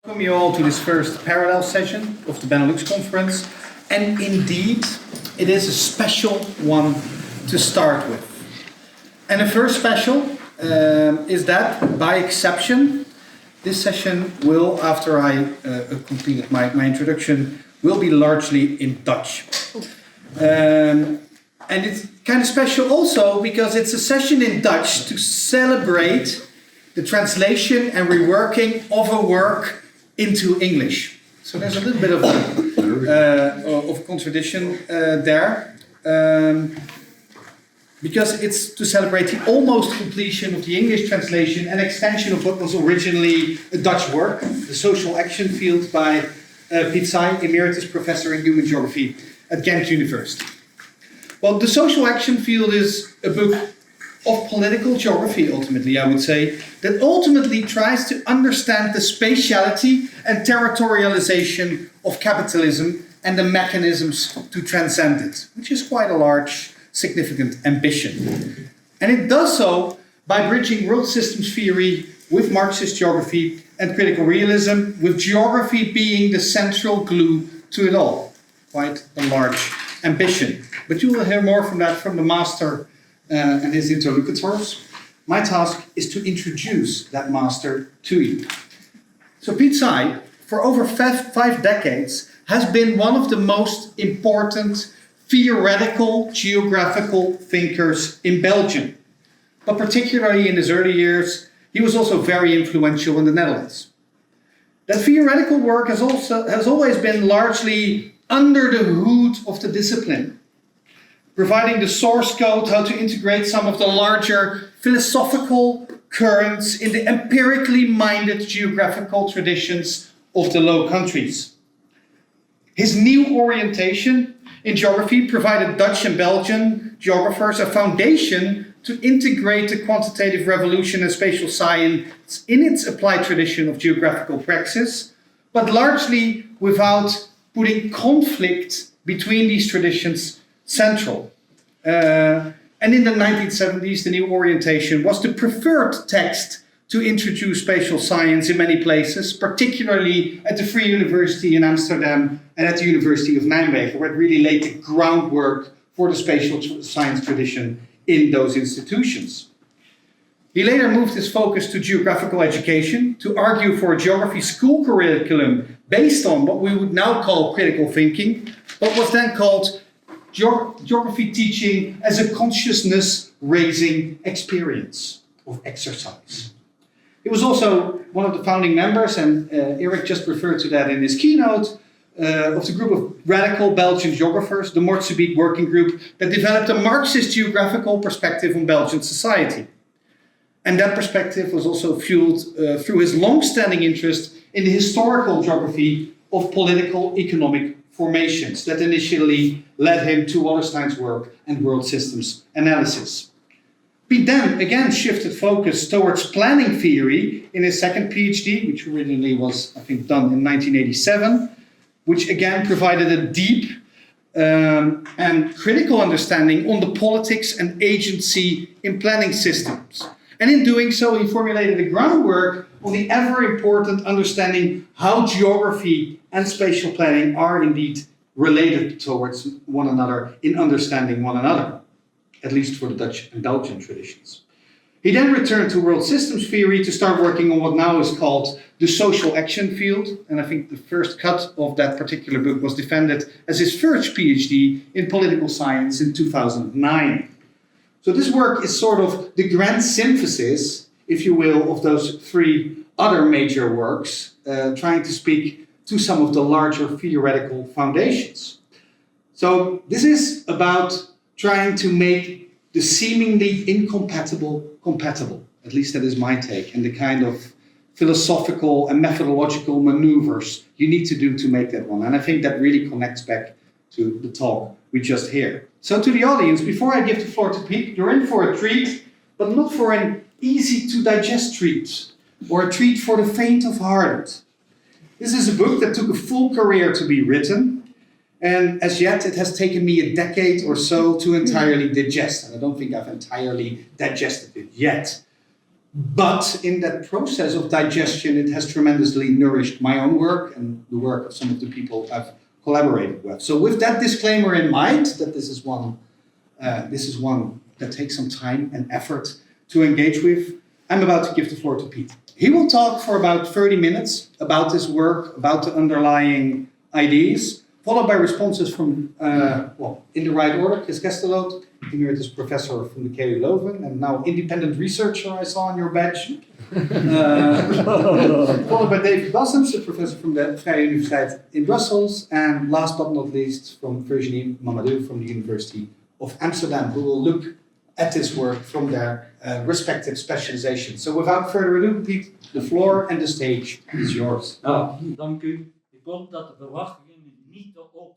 Welcome you all to this first parallel session of the BeNeLux Conference, and indeed it is a special one to start with. And the first special is that, by exception, this session will, after I completed my introduction, will be largely in Dutch. And it's kind of special also because it's a session in Dutch to celebrate the translation and reworking of a work into English. So there's a little bit of contradiction there. Because it's to celebrate the almost completion of the English translation and extension of what was originally a Dutch work, The Social Action Field by Pieter Saey, Emeritus Professor in Human Geography at Ghent University. Well, The Social Action Field is a book of political geography, ultimately, I would say, that ultimately tries to understand the spatiality and territorialization of capitalism and the mechanisms to transcend it, which is quite a large, significant ambition. And it does so by bridging world systems theory with Marxist geography and critical realism, with geography being the central glue to it all. Quite a large ambition. But you will hear more from that from the master and his interlocutors. My task is to introduce that master to you. So Pieter Saey, for over five decades, has been one of the most important theoretical geographical thinkers in Belgium. But particularly in his early years, he was also very influential in the Netherlands. That theoretical work has always been largely under the hood of the discipline, providing the source code how to integrate some of the larger philosophical currents in the empirically minded geographical traditions of the Low Countries. His new orientation in geography provided Dutch and Belgian geographers a foundation to integrate the quantitative revolution and spatial science in its applied tradition of geographical praxis, but largely without putting conflict between these traditions central. And in the 1970s, the new orientation was the preferred text to introduce spatial science in many places, particularly at the Free University in Amsterdam and at the University of Nijmegen, where it really laid the groundwork for the spatial science tradition in those institutions. He later moved his focus to geographical education to argue for a geography school curriculum based on what we would now call critical thinking, but was then called geography teaching as a consciousness-raising experience of exercise. He was also one of the founding members, and Eric just referred to that in his keynote, of the group of radical Belgian geographers, the Mortsebeek working group, that developed a Marxist geographical perspective on Belgian society. And that perspective was also fueled through his long-standing interest in the historical geography of political economic formations that initially led him to Wallerstein's work and world systems analysis. He then again shifted focus towards planning theory in his second PhD, which originally was, I think, done in 1987, which again provided a deep and critical understanding on the politics and agency in planning systems. And in doing so, he formulated the groundwork on the ever-important understanding how geography and spatial planning are indeed related towards one another in understanding one another, at least for the Dutch and Belgian traditions. He then returned to world systems theory to start working on what now is called the social action field, and I think the first cut of that particular book was defended as his first PhD in political science in 2009. So this work is sort of the grand synthesis, if you will, of those three other major works, trying to speak to some of the larger theoretical foundations. So this is about trying to make the seemingly incompatible compatible. At least that is my take, and the kind of philosophical and methodological maneuvers you need to do to make that one. And I think that really connects back to the talk we just heard. So to the audience, before I give the floor to Pete, you're in for a treat, but not for an easy to digest treat, or a treat for the faint of heart. This is a book that took a full career to be written, and as yet it has taken me a decade or so to entirely digest, and I don't think I've entirely digested it yet. But in that process of digestion, it has tremendously nourished my own work and the work of some of the people I've collaborated with. So with that disclaimer in mind, that this is one that takes some time and effort to engage with, I'm about to give the floor to Pete. He will talk for about 30 minutes about this work, about the underlying ideas, followed by responses from, in the right order, Chris Kestelot, Emeritus Professor from the KU Leuven, and now independent researcher I saw on your badge. Followed by David Bassems, a professor from the Vrije Universiteit in Brussels, and last but not least from Virginie Mamadou from the University of Amsterdam, who will look at this work from their respective specializations. So without further ado, Pete, the floor and the stage is yours. Nou, dank u. Ik hoop dat de verwachtingen niet te hoog